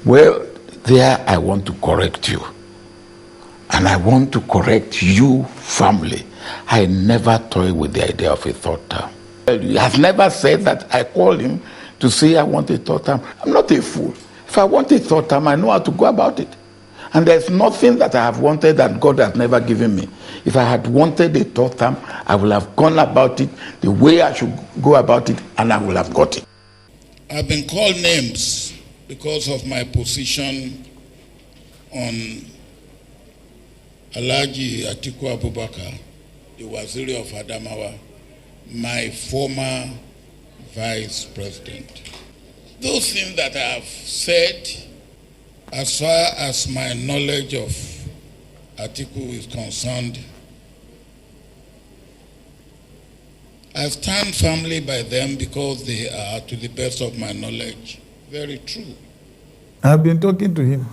Well, there I want to correct you. And I want to correct you, family. I never toy with the idea of a third term. He has never said that I called him to say I want a third term. I'm not a fool. If I want a third term, I know how to go about it. And there's nothing that I have wanted that God has never given me. If I had wanted a third term, I would have gone about it the way I should go about it, and I would have got it. I've been called names because of my position on Alhaji Atiku Abubakar, the Waziri of Adamawa, my former vice president. Those things that I have said, as far as my knowledge of Atiku is concerned, I stand firmly by them because they are, to the best of my knowledge, very true. I've been talking to him.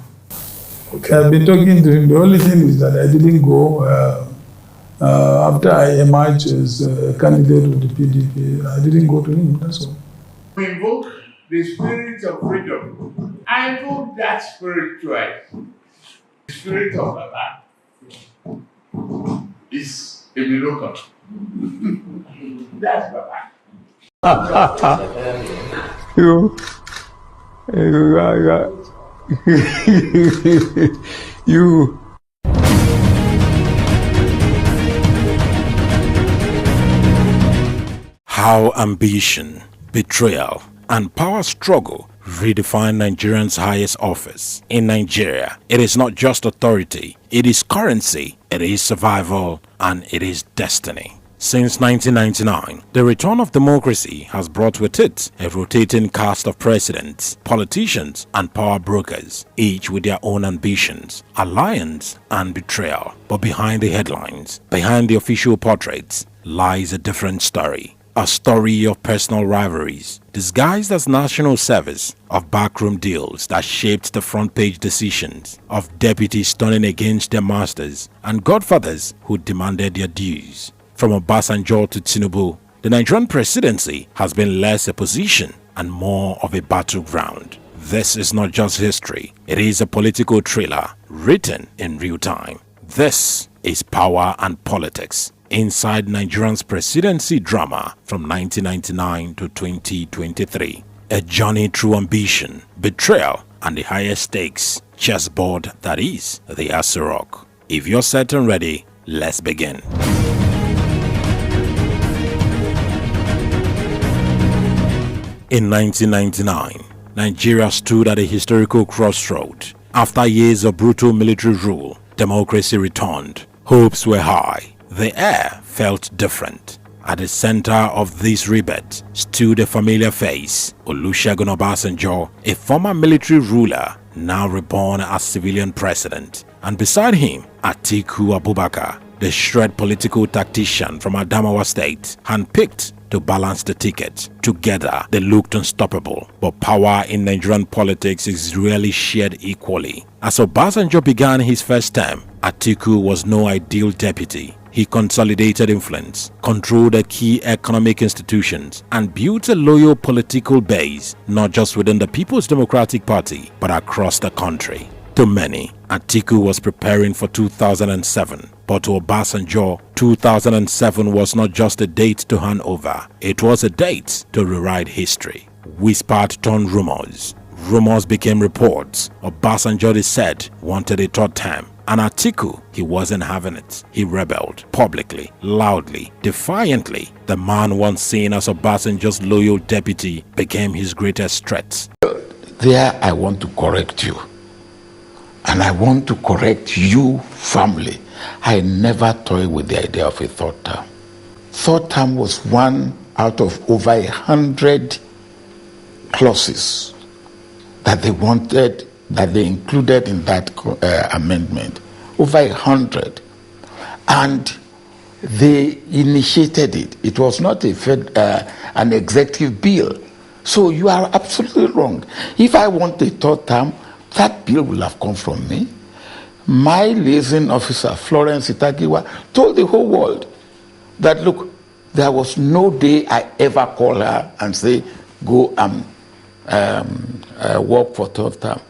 I've been talking to him. The only thing is that I didn't go after I emerged as a candidate of the PDP. I didn't go to him, that's all. We invoke the spirit of freedom. I invoke that spirit twice. The spirit of Baba is Emi Lokan. That's Baba. You. How ambition, betrayal, and power struggle redefine Nigerians' highest office. In Nigeria, it is not just authority, it is currency, it is survival, and it is destiny. Since 1999, the return of democracy has brought with it a rotating cast of presidents, politicians, and power brokers, each with their own ambitions, alliance, and betrayal. But behind the headlines, behind the official portraits, lies a different story. A story of personal rivalries, disguised as national service, of backroom deals that shaped the front page decisions, of deputies turning against their masters, and godfathers who demanded their dues. From Obasanjo to Tinubu, the Nigerian presidency has been less a position and more of a battleground. This is not just history, it is a political thriller written in real time. This is Power and Politics inside Nigerian's presidency drama from 1999 to 2023. A journey through ambition, betrayal, and the highest stakes chessboard that is the Aso Rock. If you're set and ready, let's begin. In 1999, Nigeria stood at a historical crossroad. After years of brutal military rule, democracy returned. Hopes were high. The air felt different. At the center of this rebirth stood a familiar face, Olusegun Obasanjo, a former military ruler, now reborn as civilian president. And beside him, Atiku Abubakar, the shrewd political tactician from Adamawa State, handpicked to balance the ticket. Together, they looked unstoppable. But power in Nigerian politics is rarely shared equally. As Obasanjo began his first term, Atiku was no ideal deputy. He consolidated influence, controlled the key economic institutions, and built a loyal political base, not just within the People's Democratic Party, but across the country. To many, Atiku was preparing for 2007, but to Obasanjo, 2007 was not just a date to hand over, it was a date to rewrite history. Whispered turned rumors. Rumors became reports. Obasanjo, they said, wanted a third term. And Atiku, he wasn't having it. He rebelled publicly, loudly, defiantly. The man once seen as Obasanjo's loyal deputy became his greatest threat. There I want to correct you. And I want to correct you, family. I never toyed with the idea of a third term. Third term was one out of over 100 clauses that they wanted, that they included in that amendment. Over 100. And they initiated it. It was not an executive bill. So you are absolutely wrong. If I want a third term, that bill will have come from me. My liaison officer, Florence Itagiwa, told the whole world that, look, there was no day I ever call her and say, go and work for third term.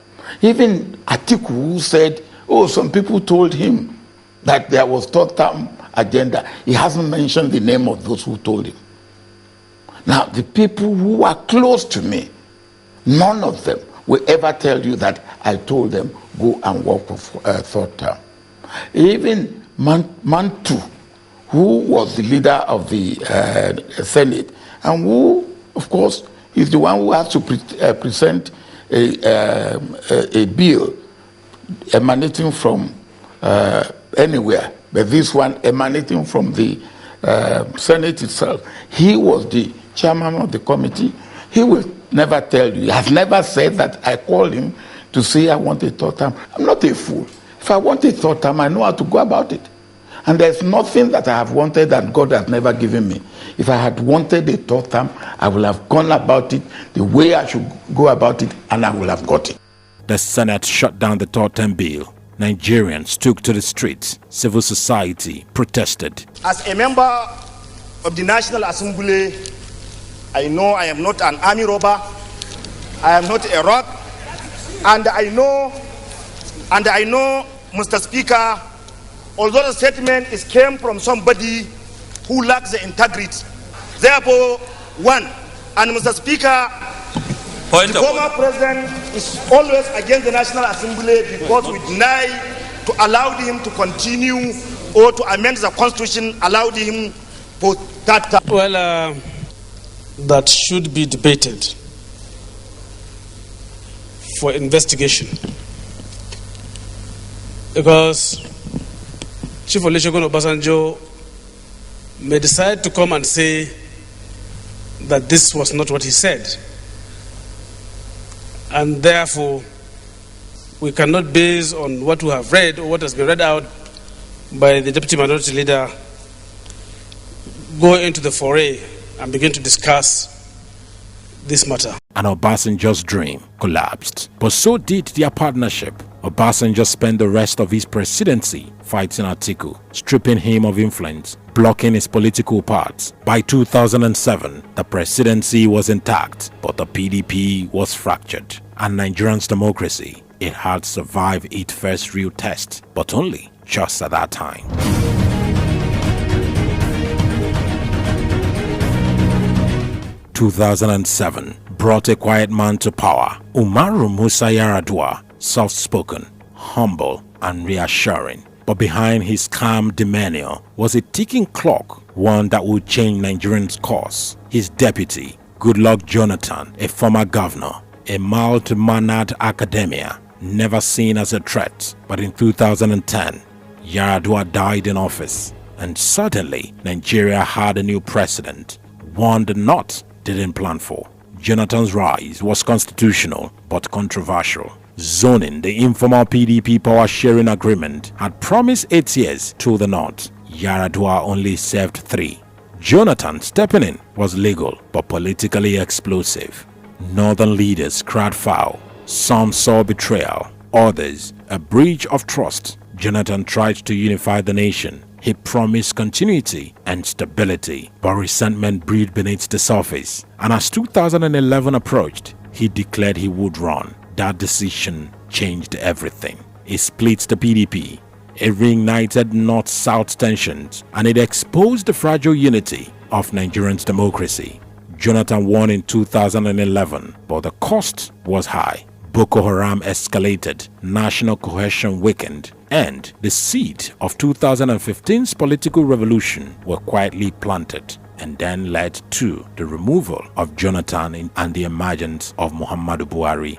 Even Atiku, who said, oh, some people told him that there was third-term agenda. He hasn't mentioned the name of those who told him. Now, the people who are close to me, none of them will ever tell you that I told them, go and work for third term. Even Mantu, who was the leader of the Senate, and who, of course, is the one who has to present a bill emanating from anywhere, but this one emanating from the Senate itself. He was the chairman of the committee. He will never tell you. He has never said that I called him to say I want a third term. I'm not a fool. If I want a third term, I know how to go about it. And there's nothing that I have wanted that God has never given me. If I had wanted a third term, I would have gone about it the way I should go about it, and I would have got it. The Senate shut down the third term bill. Nigerians took to the streets. Civil society protested. As a member of the National Assembly, I know I am not an army robber. I am not a rock. And I know, Mr. Speaker, although the statement came from somebody who lacks the integrity. Therefore, one, and Mr. Speaker, the former president is always against the National Assembly because we deny to allow him to continue or to amend the Constitution, allowed him for that time. Well, that should be debated for investigation, because Chief Olusegun Obasanjo may decide to come and say that this was not what he said, and therefore we cannot, base on what we have read or what has been read out by the Deputy Minority Leader, go into the foray and begin to discuss this matter. And Obasanjo's dream collapsed, but so did their partnership. Obasanjo spent the rest of his presidency fighting Atiku, stripping him of influence, blocking his political paths. By 2007, the presidency was intact, but the PDP was fractured. And Nigerian's democracy, it had survived its first real test, but only just at that time. 2007 brought a quiet man to power. Umaru Musa Yar'Adua, soft-spoken, humble and reassuring. But behind his calm demeanor was a ticking clock, one that would change Nigerians' course. His deputy, Goodluck Jonathan, a former governor, a mild-mannered academia, never seen as a threat. But in 2010, Yar'Adua died in office, and suddenly Nigeria had a new president, one the North didn't plan for. Jonathan's rise was constitutional but controversial. Zoning the informal PDP power-sharing agreement had promised 8 years to the North. Yar'Adua only served 3. Jonathan stepping in was legal but politically explosive. Northern leaders cried foul. Some saw betrayal, others a breach of trust. Jonathan tried to unify the nation. He promised continuity and stability, but resentment brewed beneath the surface. And as 2011 approached, he declared he would run. That decision changed everything. It split the PDP, it reignited North-South tensions, and it exposed the fragile unity of Nigerian's democracy. Jonathan won in 2011, but the cost was high. Boko Haram escalated, national cohesion weakened, and the seed of 2015's political revolution were quietly planted and then led to the removal of Jonathan and the emergence of Muhammadu Buhari.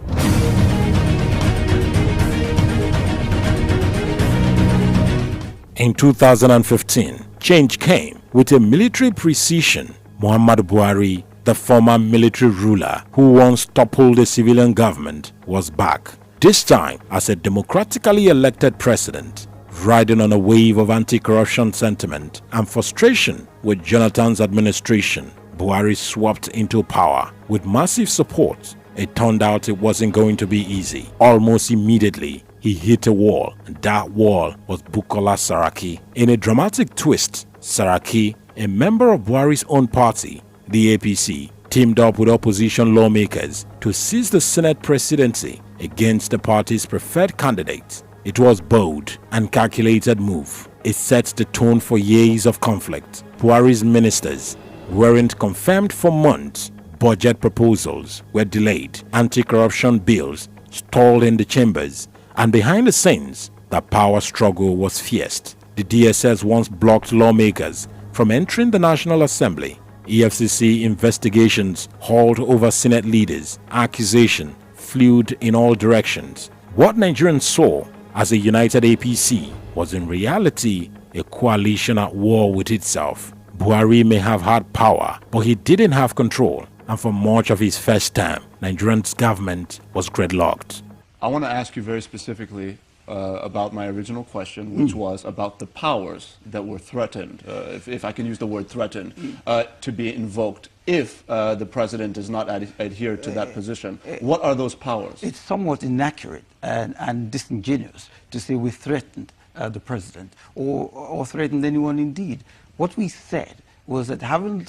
In 2015, change came with a military precision. Muhammadu Buhari, the former military ruler who once toppled a civilian government, was back. This time as a democratically elected president, riding on a wave of anti-corruption sentiment and frustration with Jonathan's administration. Buhari swept into power with massive support. It turned out it wasn't going to be easy. Almost immediately, he hit a wall, and that wall was Bukola Saraki. In a dramatic twist, Saraki, a member of Buhari's own party, the APC, teamed up with opposition lawmakers to seize the Senate presidency against the party's preferred candidate. It was bold and calculated move. It sets the tone for years of conflict. Buhari's ministers weren't confirmed for months. Budget proposals were delayed. Anti-corruption bills stalled in the chambers. And behind the scenes, the power struggle was fierce. The DSS once blocked lawmakers from entering the National Assembly. EFCC investigations hauled over Senate leaders. Accusation flew in all directions. What Nigerians saw as a united APC was in reality a coalition at war with itself. Buhari may have had power, but he didn't have control. And for much of his first term, Nigeria's government was gridlocked. I want to ask you very specifically about my original question, which was about the powers that were threatened, if I can use the word threatened, to be invoked if the president does not adhere to that position. What are those powers? It's somewhat inaccurate and disingenuous to say we threatened the president or threatened anyone indeed. What we said was that having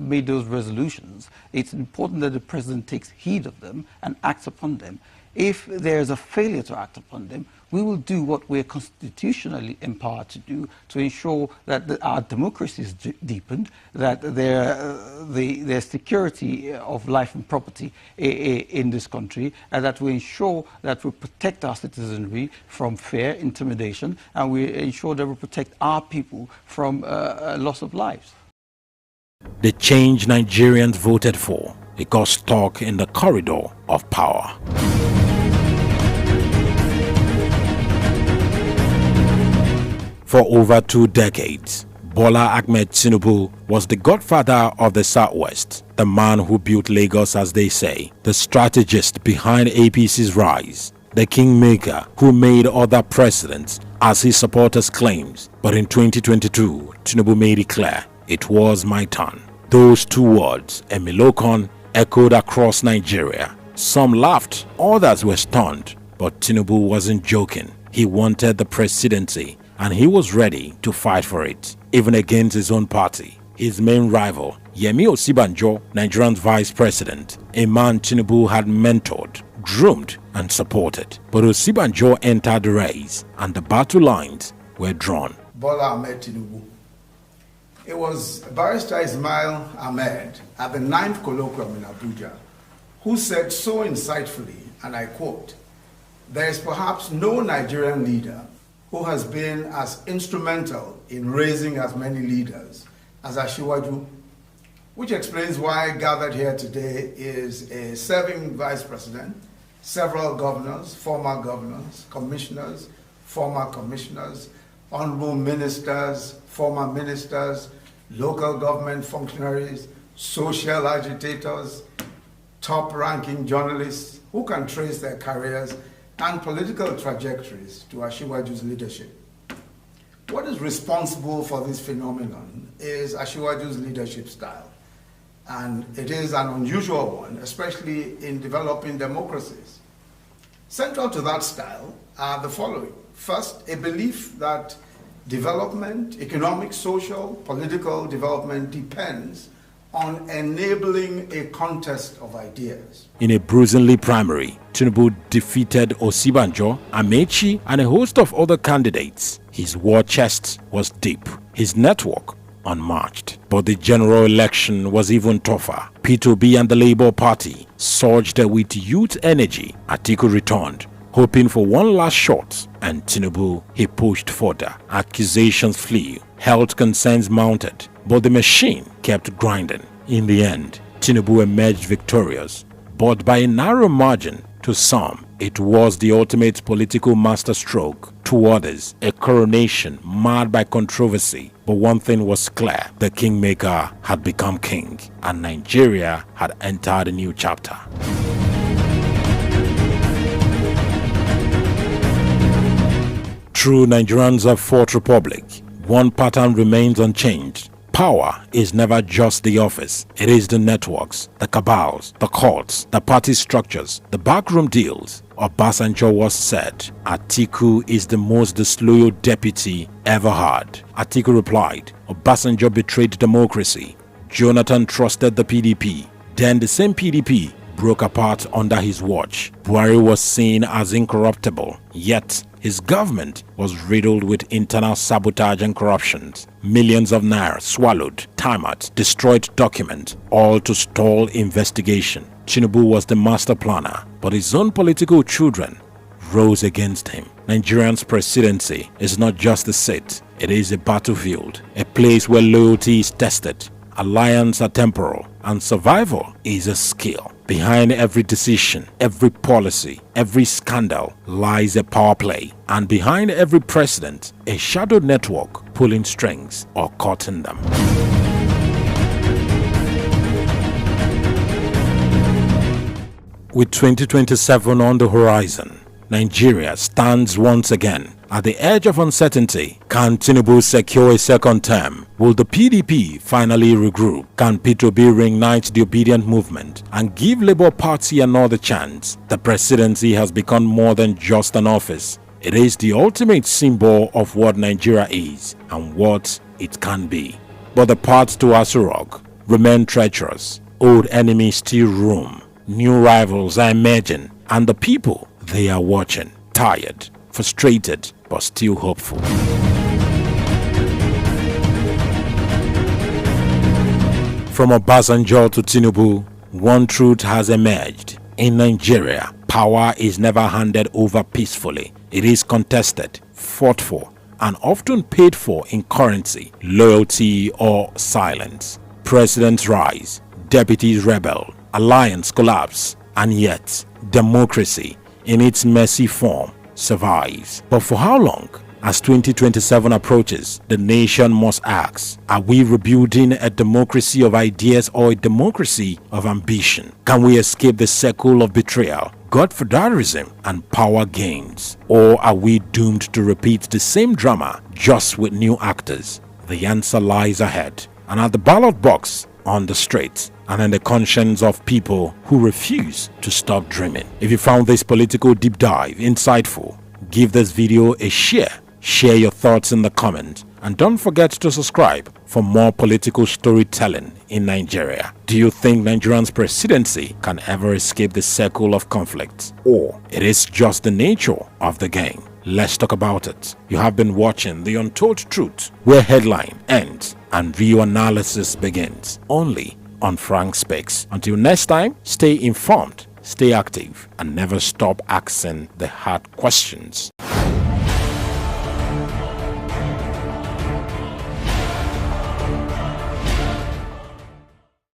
made those resolutions, it's important that the president takes heed of them and acts upon them. If there's a failure to act upon them, we will do what we're constitutionally empowered to do to ensure that our democracy is deepened, that their security of life and property in this country, and that we ensure that we protect our citizenry from fear, intimidation, and we ensure that we protect our people from loss of lives. The change Nigerians voted for, it got stuck in the corridor of power. For over 2 decades, Bola Ahmed Tinubu was the godfather of the Southwest, the man who built Lagos, as they say, the strategist behind APC's rise, the kingmaker who made other presidents, as his supporters claims. But in 2022, Tinubu made it clear, it was my turn. Those 2 words, Emi Lokan, echoed across Nigeria. Some laughed, others were stunned, but Tinubu wasn't joking. He wanted the presidency, and he was ready to fight for it, even against his own party. His main rival, Yemi Osinbajo, Nigerian's vice president, a man Tinubu had mentored, groomed and supported. But Osinbajo entered the race, and the battle lines were drawn. Bola Ahmed Tinubu. It was Barrister Ismail Ahmed at the 9th colloquium in Abuja who said so insightfully, and I quote, "There is perhaps no Nigerian leader who has been as instrumental in raising as many leaders as Asiwaju," which explains why gathered here today is a serving vice president, several governors, former governors, commissioners, former commissioners, honorable ministers, former ministers, local government functionaries, social agitators, top-ranking journalists who can trace their careers and political trajectories to Asiwaju's leadership. What is responsible for this phenomenon is Asiwaju's leadership style, and it is an unusual one, especially in developing democracies. Central to that style are the following. First, a belief that development, economic, social, political development depends on enabling a contest of ideas. In a bruisingly primary, Tinubu defeated Osinbajo, Amechi, and a host of other candidates. His war chest was deep, his network unmatched. But the general election was even tougher. P2B and the Labour Party surged with youth energy. Atiku returned, hoping for one last shot, and Tinubu, he pushed further. Accusations flew, health concerns mounted, but the machine kept grinding. In the end, Tinubu emerged victorious, but by a narrow margin. To some, it was the ultimate political masterstroke. To others, a coronation marred by controversy. But one thing was clear, the Kingmaker had become king, and Nigeria had entered a new chapter. True Nigerians of Fourth Republic, one pattern remains unchanged. Power is never just the office. It is the networks, the cabals, the courts, the party structures, the backroom deals. Obasanjo once said, Atiku is the most disloyal deputy ever had. Atiku replied, Obasanjo betrayed democracy. Jonathan trusted the PDP. Then the same PDP broke apart under his watch. Buhari was seen as incorruptible, yet his government was riddled with internal sabotage and corruption. Millions of naira swallowed, timeout, destroyed documents, all to stall investigation. Tinubu was the master planner, but his own political children rose against him. Nigerian's presidency is not just a seat, it is a battlefield, a place where loyalty is tested, alliances are temporal, and survival is a skill. Behind every decision, every policy, every scandal lies a power play, and behind every president, a shadow network pulling strings or cutting them. With 2027 on the horizon, Nigeria stands once again at the edge of uncertainty. Can Tinubu secure a second term? Will the PDP finally regroup? Can P2B reignite the obedient movement and give Labour Party another chance? The presidency has become more than just an office. It is the ultimate symbol of what Nigeria is and what it can be. But the path to Aso Rock remain treacherous. Old enemies still roam. New rivals are emerging, and the people, they are watching, tired, frustrated, but still hopeful. From Obasanjo to Tinubu, one truth has emerged. In Nigeria, power is never handed over peacefully. It is contested, fought for, and often paid for in currency, loyalty, or silence. Presidents rise, deputies rebel, alliance collapse, and yet democracy in its messy form survives. But for how long? As 2027 approaches, the nation must ask, are we rebuilding a democracy of ideas or a democracy of ambition? Can we escape the circle of betrayal, Godfatherism, and power gains? Or are we doomed to repeat the same drama, just with new actors? The answer lies ahead, and at the ballot box, on the streets, and in the conscience of people who refuse to stop dreaming. If you found this political deep dive insightful, give this video a share your thoughts in the comments, and don't forget to subscribe for more political storytelling in Nigeria. Do you think Nigerian's presidency can ever escape the circle of conflict, or it is just the nature of the game? Let's talk about it. You have been watching The Untold Truth, where headline ends and real analysis begins, only on Frank Speaks. Until next time, stay informed, stay active, and never stop asking the hard questions.